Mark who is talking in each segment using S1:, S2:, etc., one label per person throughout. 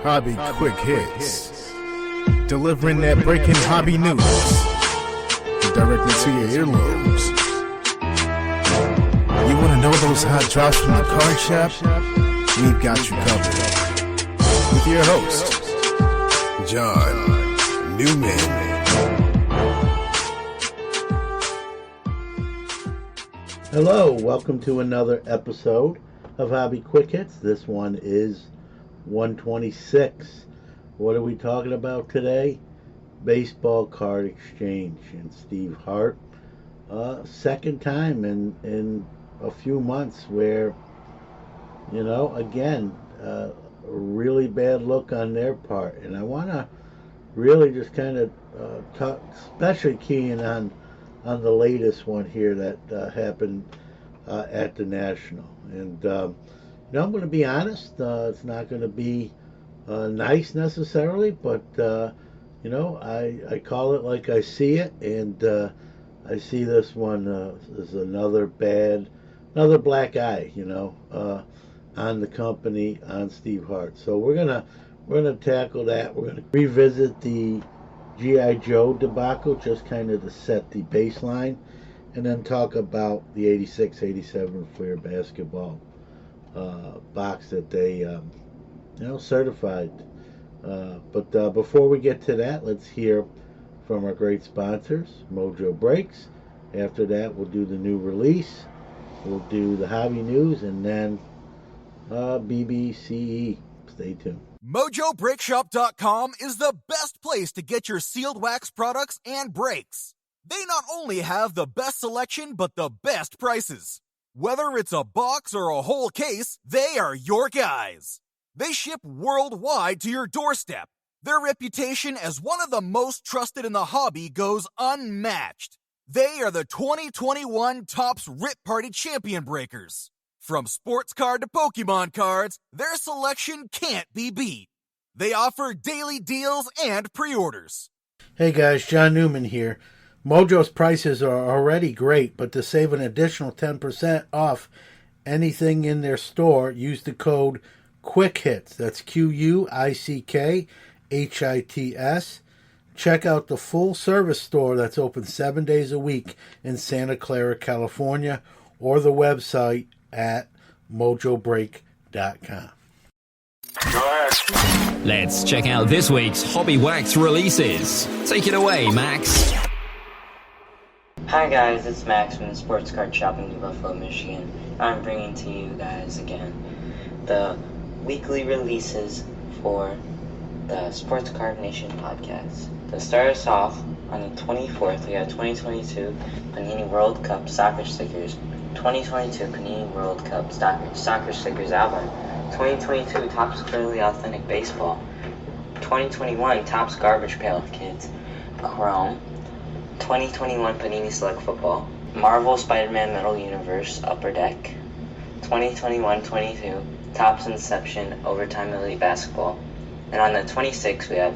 S1: Hobby Quick Hits. Delivering that breaking hobby news directly to your earlobes. You want to know those hot drops from the card shop? We've got you covered. With your host, John Newman.
S2: Hello, welcome to another episode of Hobby Quick Hits. This one is 126. What are we talking about today? Baseball card exchange and Steve Hart. Second time in a few months where, again, a really bad look on their part. And I want to really just kind of talk, especially keying on the latest one here that happened at the National. And, I'm going to be honest, it's not going to be nice necessarily, but, I call it like I see it, and I see this one as another black eye, on the company, on Steve Hart. So we're gonna tackle that. We're gonna revisit the G.I. Joe debacle, just kind of to set the baseline, and then talk about the 86-87 Fleer basketball box that they, certified. But before we get to that, let's hear from our great sponsors, Mojo Breaks. After that, we'll do the new release, we'll do the hobby news, and then BBCE. Stay tuned.
S3: MojoBreakShop.com is the best place to get your sealed wax products and breaks. They not only have the best selection, but the best prices. Whether it's a box or a whole case, they are your guys. They ship worldwide to your doorstep. Their reputation as one of the most trusted in the hobby goes unmatched. They are the 2021 Topps Rip Party Champion Breakers. From sports card to Pokemon cards, their selection can't be beat. They offer daily deals and pre-orders.
S2: Hey guys, John Newman here. Mojo's prices are already great, but to save an additional 10% off anything in their store, use the code QUICKHITS. That's QUICKHITS. Check out the full service store that's open 7 days a week in Santa Clara, California, or the website at mojobreak.com.
S4: Let's check out this week's Hobby Wax releases. Take it away, Max.
S5: Hi guys, it's Max from the Sports Card Shop in New Buffalo, Michigan. I'm bringing to you guys again the weekly releases for the Sports Card Nation podcast. To start us off, on the 24th, we have 2022 Panini World Cup soccer stickers, 2022 Panini World Cup soccer stickers album, 2022 Topps Clearly Authentic Baseball, 2021 Topps Garbage Pail Kids, Chrome, 2021 Panini Select Football, Marvel Spider-Man Metal Universe Upper Deck, 2021-22 Topps Inception Overtime Elite Basketball, and on the 26th we have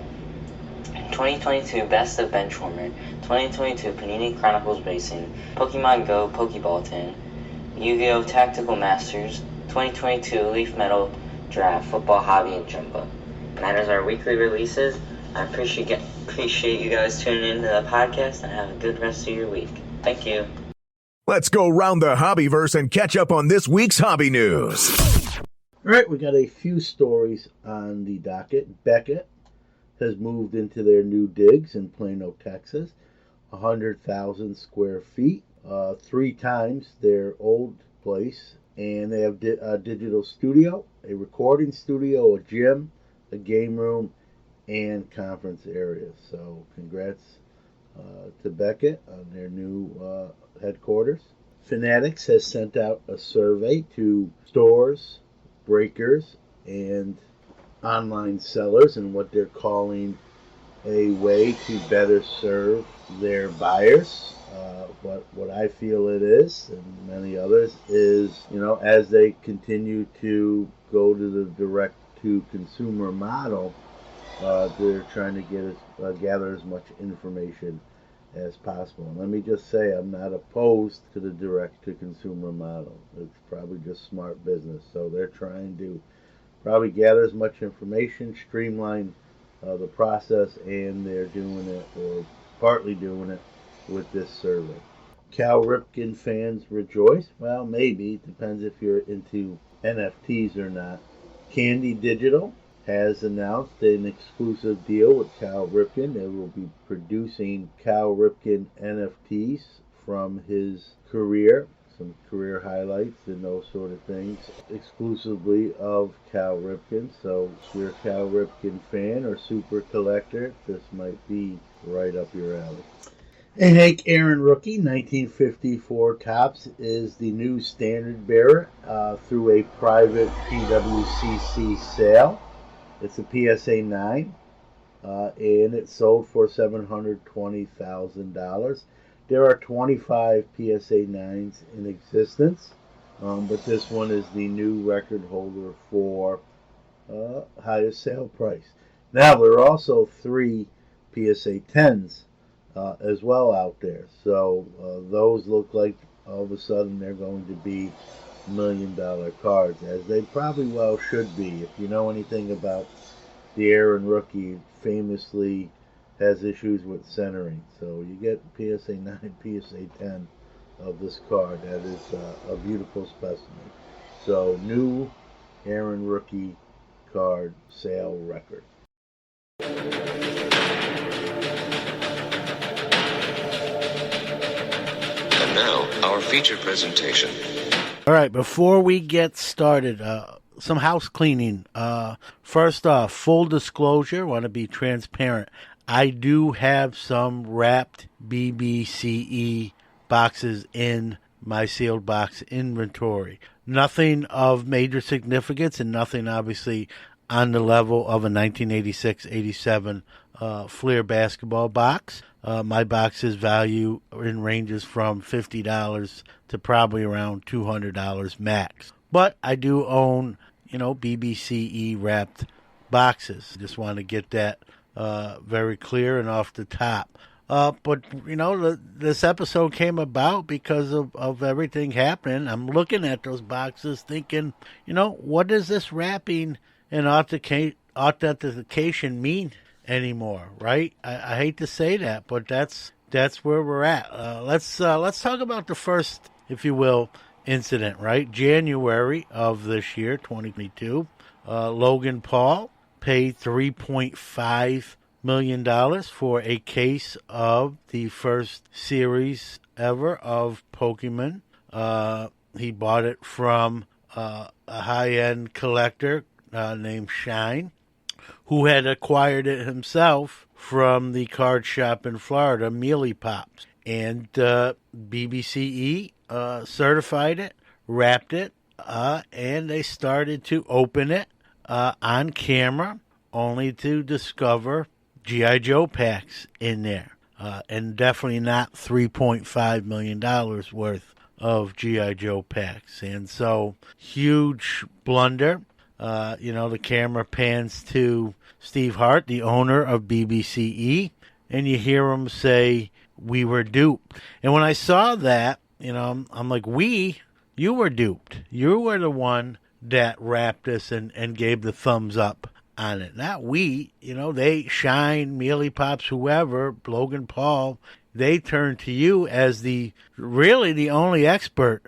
S5: 2022 Best of Benchwarmer, 2022 Panini Chronicles Racing, Pokemon Go Pokeball Tin, Yu-Gi-Oh! Tactical Masters, 2022 Leaf Metal Draft Football Hobby and Jumbo. And that is our weekly releases. I appreciate you guys tuning into the podcast, and have a good rest of your week. Thank you.
S6: Let's go round the hobbyverse and catch up on this week's hobby news.
S2: All right, we got a few stories on the docket. Beckett has moved into their new digs in Plano, Texas, 100,000 square feet, 3 times their old place, and they have a digital studio, a recording studio, a gym, a game room, and conference areas. So congrats to Beckett on their new headquarters. Fanatics has sent out a survey to stores, breakers, and online sellers, and what they're calling a way to better serve their buyers. What I feel it is, and many others, is, as they continue to go to the direct-to-consumer model, they're trying to gather as much information as possible. And let me just say, I'm not opposed to the direct-to-consumer model. It's probably just smart business. So they're trying to probably gather as much information, streamline the process, and they're doing it, or partly doing it, with this survey. Cal Ripken fans rejoice? Well, maybe. It depends if you're into NFTs or not. Candy Digital has announced an exclusive deal with Cal Ripken. They will be producing Cal Ripken NFTs from his career, some career highlights and those sort of things, exclusively of Cal Ripken. So if you're a Cal Ripken fan or super collector, this might be right up your alley. A Hank Aaron rookie, 1954 Topps, is the new standard bearer through a private PWCC sale. It's a PSA 9, and it sold for $720,000. There are 25 PSA 9s in existence, but this one is the new record holder for highest sale price. Now, there are also 3 PSA 10s as well out there. So those look like all of a sudden they're going to be $1 million cards, as they probably well should be. If you know anything about the Aaron rookie, famously has issues with centering. So you get PSA 9, PSA 10 of this card. That is a beautiful specimen. So new Aaron rookie card sale record.
S7: And now, our feature presentation.
S8: All right, before we get started, some house cleaning. First off, full disclosure, want to be transparent. I do have some wrapped BBCE boxes in my sealed box inventory. Nothing of major significance and nothing obviously on the level of a 1986-87 Fleer basketball box. My box's value in ranges from $50 to probably around $200 max. But I do own, BBCE wrapped boxes. Just want to get that very clear and off the top. But this episode came about because of everything happening. I'm looking at those boxes thinking, what does this wrapping and authentication mean anymore, right? I hate to say that, but that's where we're at. Let's talk about the first, if you will, incident, right? January of this year, 2022, Logan Paul paid $3.5 million for a case of the first series ever of Pokemon. He bought it from a high-end collector named Shine, who had acquired it himself from the card shop in Florida, Mealy Pops. And BBCE certified it, wrapped it, and they started to open it on camera, only to discover G.I. Joe packs in there. And definitely not $3.5 million worth of G.I. Joe packs. And so, huge blunder. The camera pans to Steve Hart, the owner of BBCE, and you hear him say, "We were duped." And when I saw that, I'm like, you were duped. You were the one that wrapped us and gave the thumbs up on it. Not we. They, Shine, Mealy Pops, whoever, Logan Paul, they turned to you as the only expert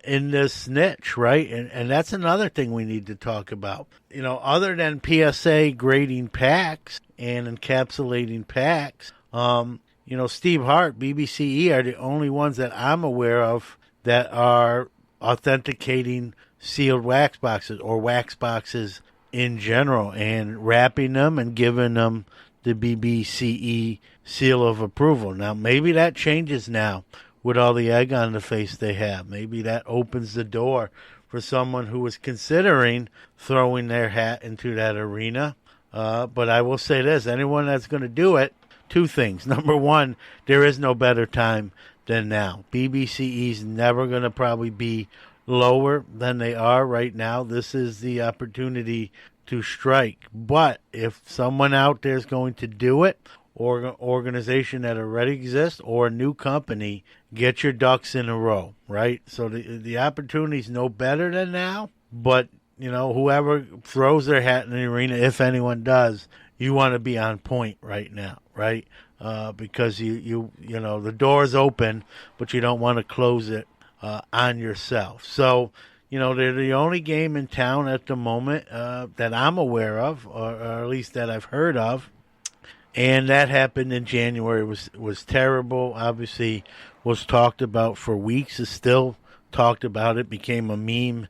S8: in this niche, right? And that's another thing we need to talk about. Other than PSA grading packs and encapsulating packs, Steve Hart, BBCE are the only ones that I'm aware of that are authenticating sealed wax boxes or wax boxes in general and wrapping them and giving them the BBCE seal of approval. Now, maybe that changes now with all the egg on the face they have. Maybe that opens the door for someone who is considering throwing their hat into that arena. But I will say this, anyone that's going to do it, 2 things. Number 1, there is no better time than now. BBCE's never going to probably be lower than they are right now. This is the opportunity to strike. But if someone out there is going to do it, or an organization that already exists, or a new company, get your ducks in a row, right? So the opportunity's no better than now, but whoever throws their hat in the arena, if anyone does, you want to be on point right now, right? Because the door's open, but you don't want to close it on yourself. So, they're the only game in town at the moment that I'm aware of, or at least that I've heard of. And that happened in January. Was terrible. Obviously, was talked about for weeks. Is still talked about. It became a meme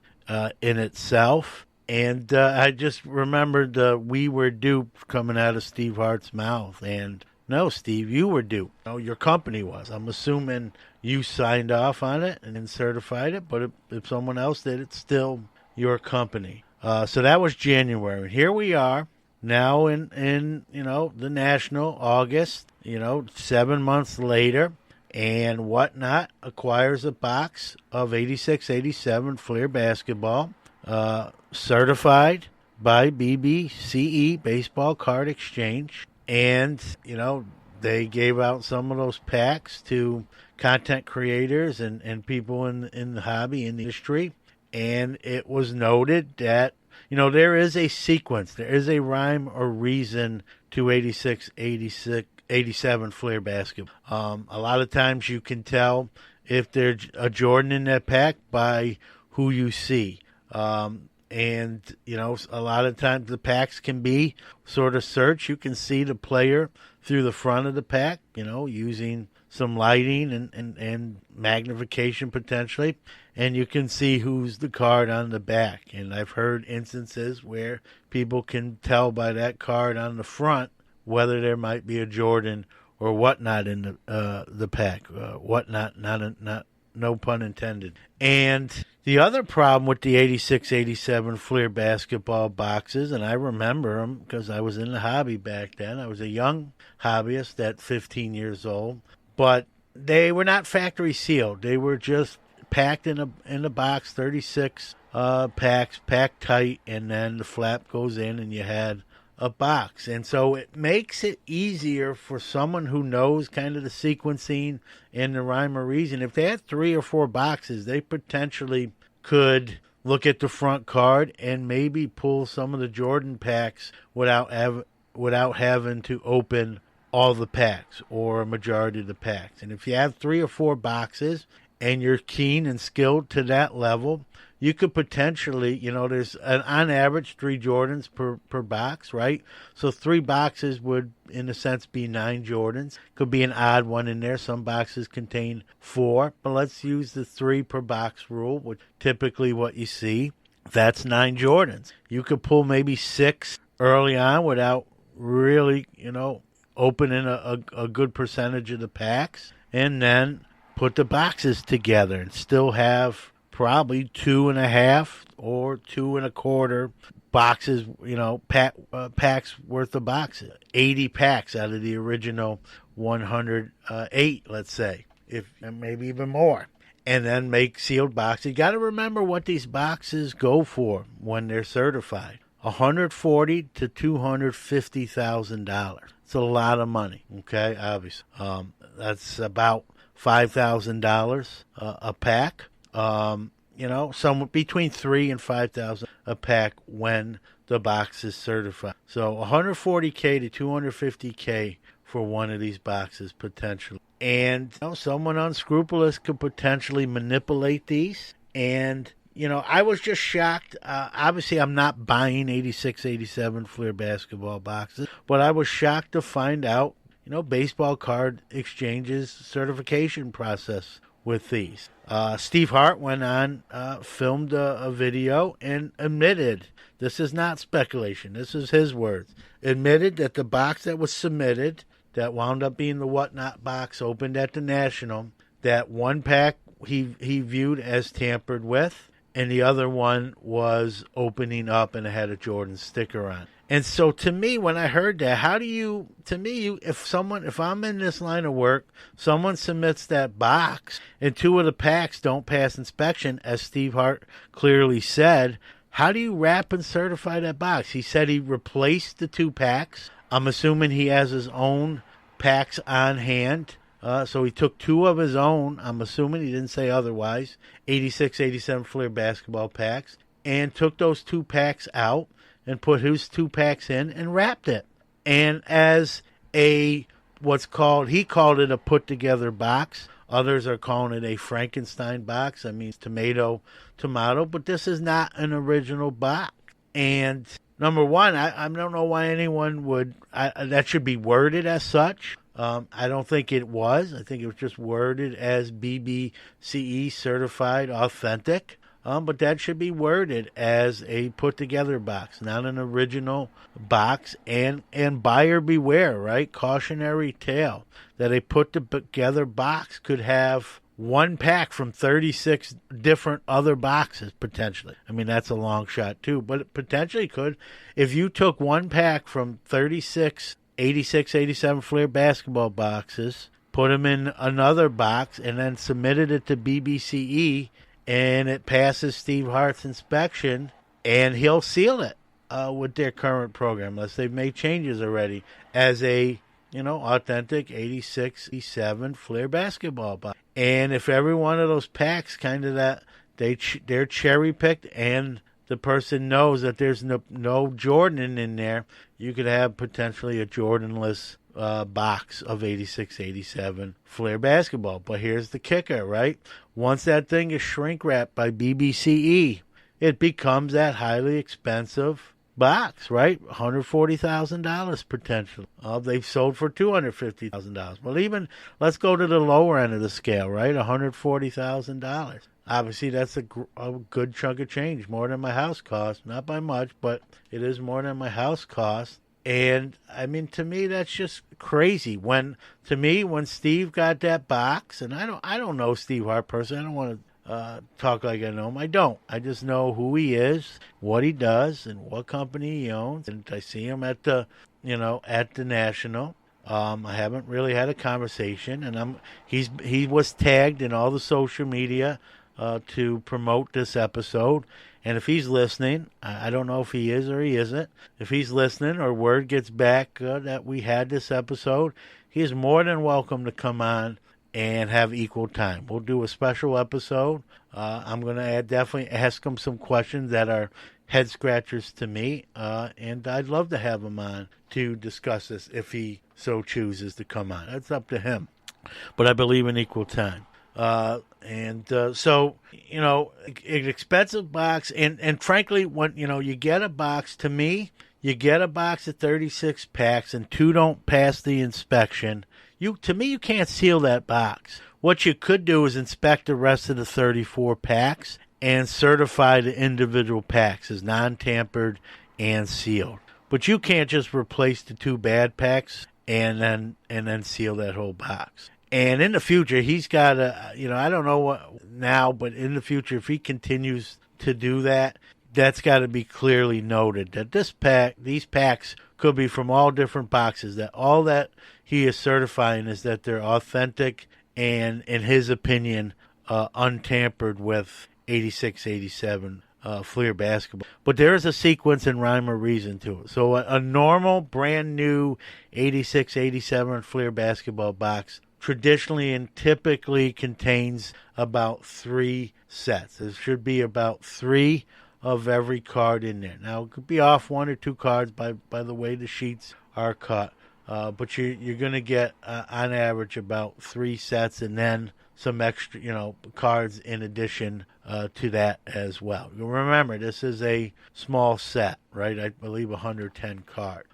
S8: in itself. And I just remembered we were duped coming out of Steve Hart's mouth. And no, Steve, you were duped. No, your company was. I'm assuming you signed off on it and certified it. But if someone else did, it's still your company. So that was January. Here we are now in the National, August, 7 months later. And Whatnot acquires a box of 86-87 Fleer basketball, certified by BBCE, Baseball Card Exchange. And, they gave out some of those packs to content creators and people in the hobby, in the industry. And it was noted that, there is a sequence, there is a rhyme or reason to 87 Fleer basketball. A lot of times you can tell if there's a Jordan in that pack by who you see. And, a lot of times the packs can be sort of search. You can see the player through the front of the pack, using some lighting and magnification potentially. And you can see who's the card on the back. And I've heard instances where people can tell by that card on the front whether there might be a Jordan or Whatnot in the pack. Whatnot, no pun intended. And the other problem with the 86-87 Fleer basketball boxes, and I remember them because I was in the hobby back then. I was a young hobbyist at 15 years old. But they were not factory sealed. They were just packed in a box, 36 packs, packed tight, and then the flap goes in and you had a box. And so it makes it easier for someone who knows kind of the sequencing and the rhyme or reason. If they had 3 or 4 boxes, they potentially could look at the front card and maybe pull some of the Jordan packs without having to open all the packs or a majority of the packs. And if you have 3 or 4 boxes and you're keen and skilled to that level, you could potentially, there's on average 3 Jordans per box, right? So 3 boxes would, in a sense, be 9 Jordans. Could be an odd one in there. Some boxes contain 4, but let's use the 3 per box rule, which typically what you see. That's 9 Jordans. You could pull maybe 6 early on without really, opening a good percentage of the packs, and then put the boxes together and still have probably 2.5 or 2.25 boxes, packs worth of boxes. 80 packs out of the original 108, let's say, if maybe even more. And then make sealed boxes. You got to remember what these boxes go for when they're certified. $140,000 to $250,000. It's a lot of money, okay, obviously. That's about $5,000 a pack. Somewhere between $3,000 and $5,000 a pack when the box is certified. So $140K to $250K for one of these boxes potentially. And someone unscrupulous could potentially manipulate these. And I was just shocked. Obviously, I'm not buying 86-87 Fleer basketball boxes, but I was shocked to find out, Baseball Card Exchange's certification process with these. Steve Hart went on, filmed a video and admitted, this is not speculation, this is his words, admitted that the box that was submitted, that wound up being the Whatnot box opened at the National, that one pack he viewed as tampered with, and the other one was opening up and it had a Jordan sticker on. And so to me, when I heard that, if I'm in this line of work, someone submits that box and 2 of the packs don't pass inspection, as Steve Hart clearly said, how do you wrap and certify that box? He said he replaced the 2 packs. I'm assuming he has his own packs on hand. So he took 2 of his own, I'm assuming he didn't say otherwise, 86-87 Fleer basketball packs, and took those 2-packs out and put his 2-packs in and wrapped it. And as he called it a put-together box. Others are calling it a Frankenstein box. I mean, tomato, but this is not an original box. And number one, I don't know why anyone would, that should be worded as such. I don't think it was. I think it was just worded as BBCE certified authentic. But that should be worded as a put-together box, not an original box. And buyer beware, right? Cautionary tale that a put-together box could have one pack from 36 different other boxes, potentially. I mean, that's a long shot, too. But it potentially could. If you took one pack from 36, 86, 87 Flair basketball boxes, put them in another box, and then submitted it to BBCE, and it passes Steve Hart's inspection, and he'll seal it with their current program, unless they've made changes already, as a, authentic 86, 87 Flair basketball box. And if every one of those packs kind of that, they're cherry-picked, and the person knows that there's no Jordan in there, you could have potentially a Jordanless box of 86, 87 Flair basketball. But here's the kicker, right? Once that thing is shrink wrapped by BBCE, it becomes that highly expensive box, right? $140,000 potentially. They've sold for $250,000. Well, even let's go to the lower end of the scale, right? $140,000. Obviously, that's a good chunk of change, more than my house cost. Not by much, but it is more than my house cost. And I mean, to me, that's just crazy. When Steve got that box, and I don't know Steve Hart personally. I don't want to talk like I know him. I don't. I just know who he is, what he does, and what company he owns. And I see him at the National. I haven't really had a conversation, and he was tagged in all the social media to promote this episode. And if he's listening, I don't know if he is or he isn't. If he's listening or word gets back that we had this episode, he is more than welcome to come on and have equal time. We'll do a special episode. I'm going to definitely ask him some questions that are head scratchers to me, and I'd love to have him on to discuss this if he so chooses to come on. That's up to him. But I believe in equal time. So, an expensive box, and frankly, when, you get a box, to me, you get a box of 36 packs and 2 don't pass the inspection, you can't seal that box. What you could do is inspect the rest of the 34 packs and certify the individual packs as non-tampered and sealed. But you can't just replace the 2 bad packs and then seal that whole box. And in the future, he's got to, I don't know what now, but in the future, if he continues to do that, that's got to be clearly noted that these packs could be from all different boxes, that all that he is certifying is that they're authentic and, in his opinion, untampered with 86, 87 Fleer basketball. But there is a sequence and rhyme or reason to it. So a normal, brand new 86, 87 Fleer basketball box traditionally and typically contains about 3 sets. There should be about 3 of every card in there. Now, it could be off 1 or 2 cards by the way the sheets are cut. But you're going to get, on average, about 3 sets and then some extra, cards in addition to that as well. Remember, this is a small set, right? I believe 110 card.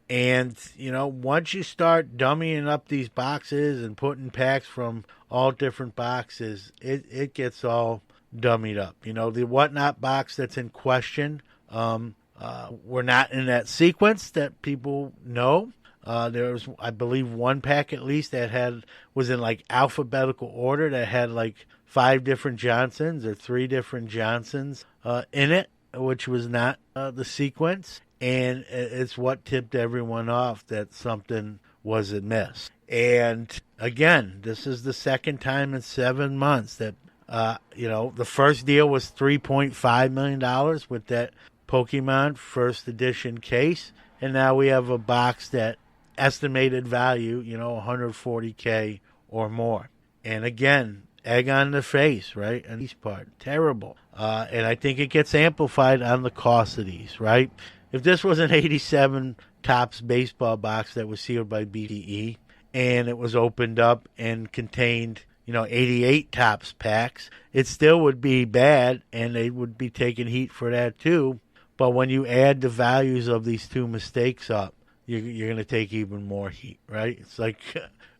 S8: And, once you start dummying up these boxes and putting packs from all different boxes, it gets all dummied up. The Whatnot box that's in question, we're not in that sequence that people know. There was, I believe, 1 pack at least that was in like alphabetical order that had like 5 different Johnsons or 3 different Johnsons in it, which was not the sequence. And it's what tipped everyone off that something was amiss. And again, this is the second time in 7 months that, the first deal was $3.5 million with that Pokemon first edition case. And now we have a box that estimated value, $140K or more. And again, egg on the face, right? And each part, terrible. And I think it gets amplified on the cost of these, right? If this was an 87 Topps baseball box that was sealed by BBCE and it was opened up and contained, 88 Topps packs, it still would be bad, and they would be taking heat for that too. But when you add the values of these two mistakes up, you're going to take even more heat, right? It's like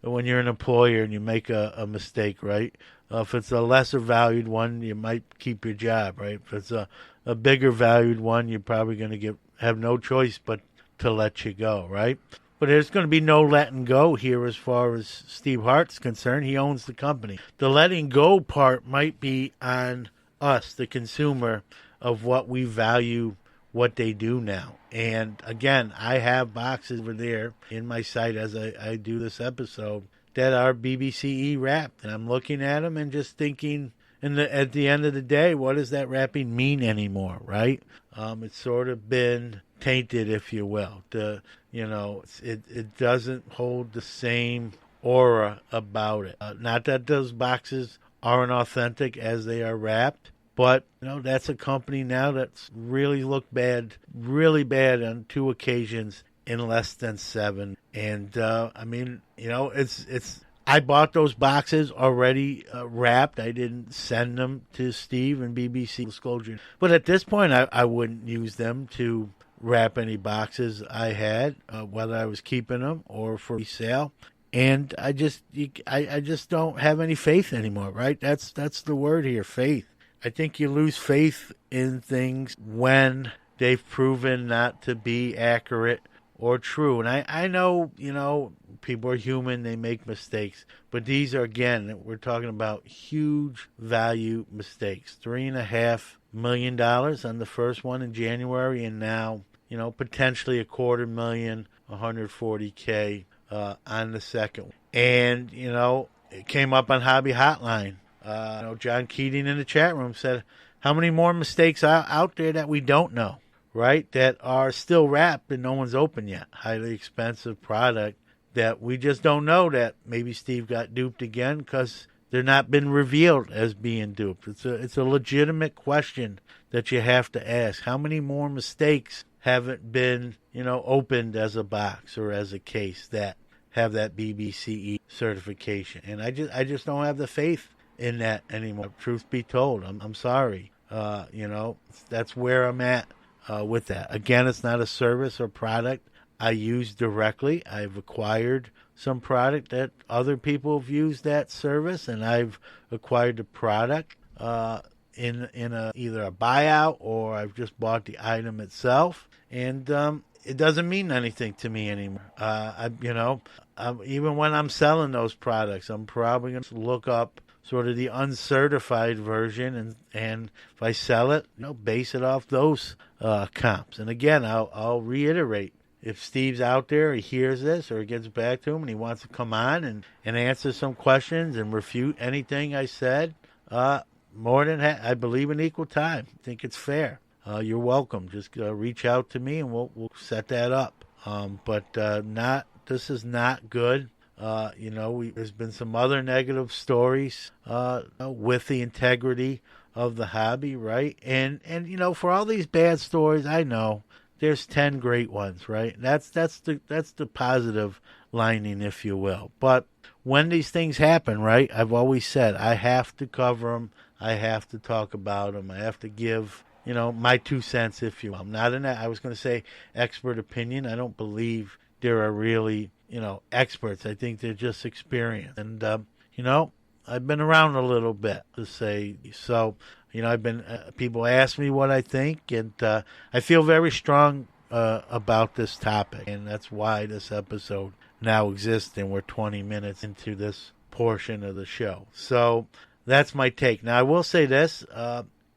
S8: when you're an employer and you make a mistake, right? If it's a lesser valued one, you might keep your job, right? If it's a bigger valued one, you're probably going to have no choice but to let you go, right? But there's going to be no letting go here as far as Steve Hart's concerned. He owns the company. The letting go part might be on us, the consumer, of what we value what they do now. And again, I have boxes over there in my site as I do this episode that are BBCE wrapped, and I'm looking at them and just thinking, at the end of the day, what does that wrapping mean anymore, right? It's sort of been tainted, if you will. It doesn't hold the same aura about it. Not that those boxes aren't authentic as they are wrapped, but that's a company now that's really looked really bad on 2 occasions in less than 7. And it's. I bought those boxes already wrapped. I didn't send them to Steve and BBC disclosure. But at this point, I wouldn't use them to wrap any boxes I had, whether I was keeping them or for resale. And I just don't have any faith anymore, right? That's the word here, faith. I think you lose faith in things when they've proven not to be accurate or true. And I know, people are human, they make mistakes. But these are, again, we're talking about huge value mistakes. $3.5 million on the first one in January, and now, potentially $250,000, $140K on the second one. And, it came up on Hobby Hotline. John Keating in the chat room said, how many more mistakes are out there that we don't know, right? That are still wrapped and no one's open yet. Highly expensive product that we just don't know that maybe Steve got duped again because they're not been revealed as being duped. It's a legitimate question that you have to ask. How many more mistakes haven't been, opened as a box or as a case that have that BBCE certification? And I just don't have the faith in that anymore. Truth be told, I'm sorry. That's where I'm at with that. Again, it's not a service or product I use directly. I've acquired some product that other people have used that service, and I've acquired the product in either a buyout or I've just bought the item itself, and it doesn't mean anything to me anymore. Even when I'm selling those products, I'm probably going to look up sort of the uncertified version, and if I sell it, base it off those comps. And again, I'll reiterate, if Steve's out there, he hears this, or it gets back to him, and he wants to come on and answer some questions and refute anything I said, more than I believe in equal time. I think it's fair. You're welcome. Just reach out to me, and we'll set that up. This is not good. There's been some other negative stories with the integrity of the hobby, right? And for all these bad stories, I know there's 10 great ones, right? That's the positive lining, if you will. But when these things happen, right, I've always said I have to cover them. I have to talk about them. I have to give, my 2 cents, if you will. I'm not in that. I was going to say expert opinion. I don't believe there are really, experts. I think they're just experienced. And, I've been around a little bit to say. So, I've been, people ask me what I think, and I feel very strong about this topic. And that's why this episode now exists, and we're 20 minutes into this portion of the show. So that's my take. Now, I will say this,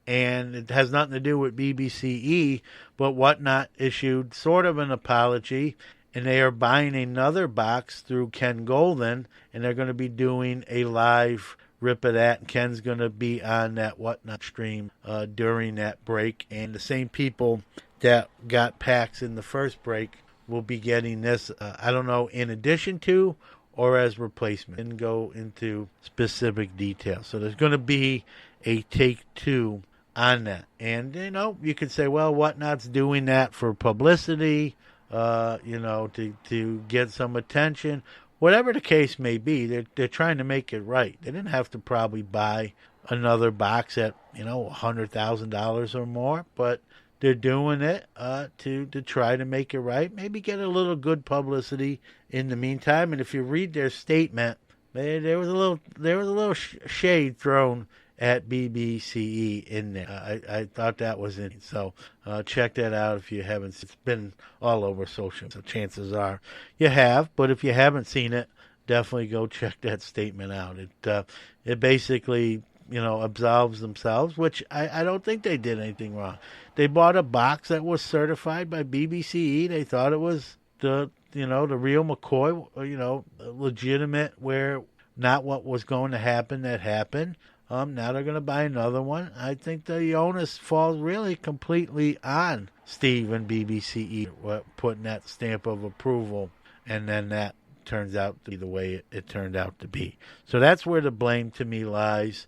S8: and it has nothing to do with BBCE, but Whatnot issued sort of an apology, and they are buying another box through Ken Golden, and they're going to be doing a live rip of that, and Ken's going to be on that Whatnot stream during that break, and the same people that got packs in the first break will be getting this, I don't know, in addition to or as replacement. Didn't go into specific details. So there's going to be a take 2 on that. And, you could say, well, Whatnot's doing that for publicity, to get some attention. Whatever the case may be, they're trying to make it right. They didn't have to probably buy another box at, $100,000 or more, but they're doing it to try to make it right. Maybe get a little good publicity in the meantime. And if you read their statement, there was a little shade thrown at BBCE in there. I thought that was in. So check that out if you haven't. It's been all over social, so chances are you have. But if you haven't seen it, definitely go check that statement out. It basically absolves themselves, which I don't think they did anything wrong. They bought a box that was certified by BBCE. They thought it was the real McCoy, legitimate, where not what was going to happen that happened. Now they're going to buy another one. I think the onus falls really completely on Steve and BBCE putting that stamp of approval, and then that turns out to be the way it turned out to be. So that's where the blame to me lies.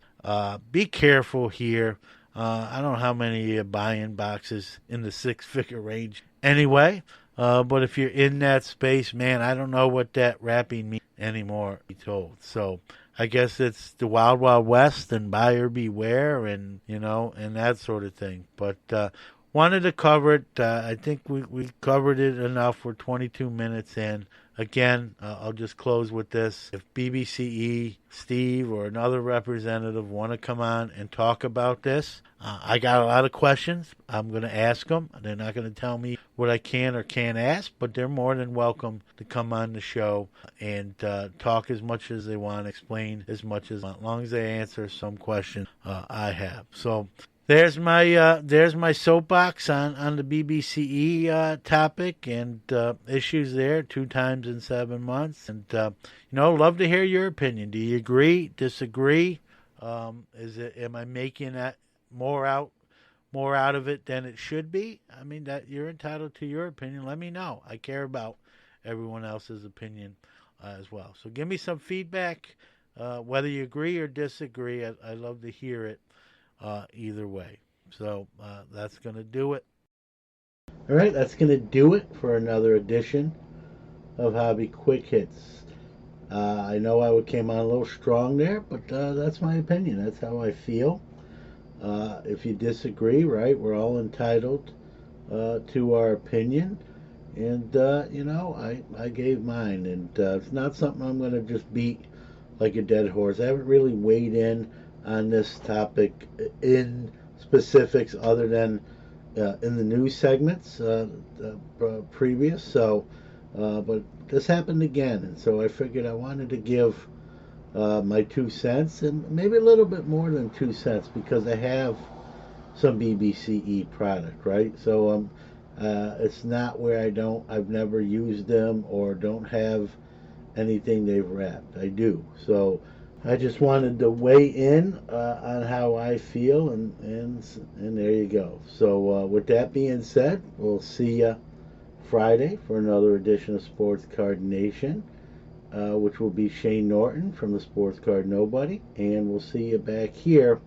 S8: Be careful here. I don't know how many you're buying boxes in the six-figure range anyway, but if you're in that space, man, I don't know what that wrapping means anymore, be told. So I guess it's the Wild Wild West and buyer beware and that sort of thing. But wanted to cover it. I think we covered it enough. We're 22 minutes in. Again, I'll just close with this. If BBCE, Steve, or another representative want to come on and talk about this, I got a lot of questions. I'm going to ask them. They're not going to tell me what I can or can't ask, but they're more than welcome to come on the show and talk as much as they want, explain as much as long as they answer some question I have. So there's my soapbox on the BBCE topic and issues there 2 times in 7 months. And love to hear your opinion. Do you agree? Disagree? Am I making that more out of it than it should be? I mean, that you're entitled to your opinion. Let me know. I care about everyone else's opinion as well. So give me some feedback, whether you agree or disagree. I love to hear it. Either way. So that's going to do it.
S2: All right, that's going to do it for another edition of Hobby Quick Hits. I know I came on a little strong there, but that's my opinion. That's how I feel. If you disagree, right, we're all entitled to our opinion. And, I gave mine. And it's not something I'm going to just beat like a dead horse. I haven't really weighed in on this topic in specifics other than in the news segments previous. So, but this happened again, and so I figured I wanted to give my 2 cents, and maybe a little bit more than 2 cents, because I have some BBCE product, right? So it's not where I've never used them or don't have anything they've wrapped. I do. So I just wanted to weigh in on how I feel, and there you go. So with that being said, we'll see you Friday for another edition of Sports Card Nation, which will be Shane Norton from the Sports Card Nobody, and we'll see you back here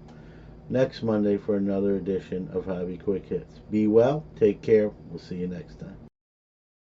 S2: next Monday for another edition of Hobby Quick Hits. Be well, take care, we'll see you next time.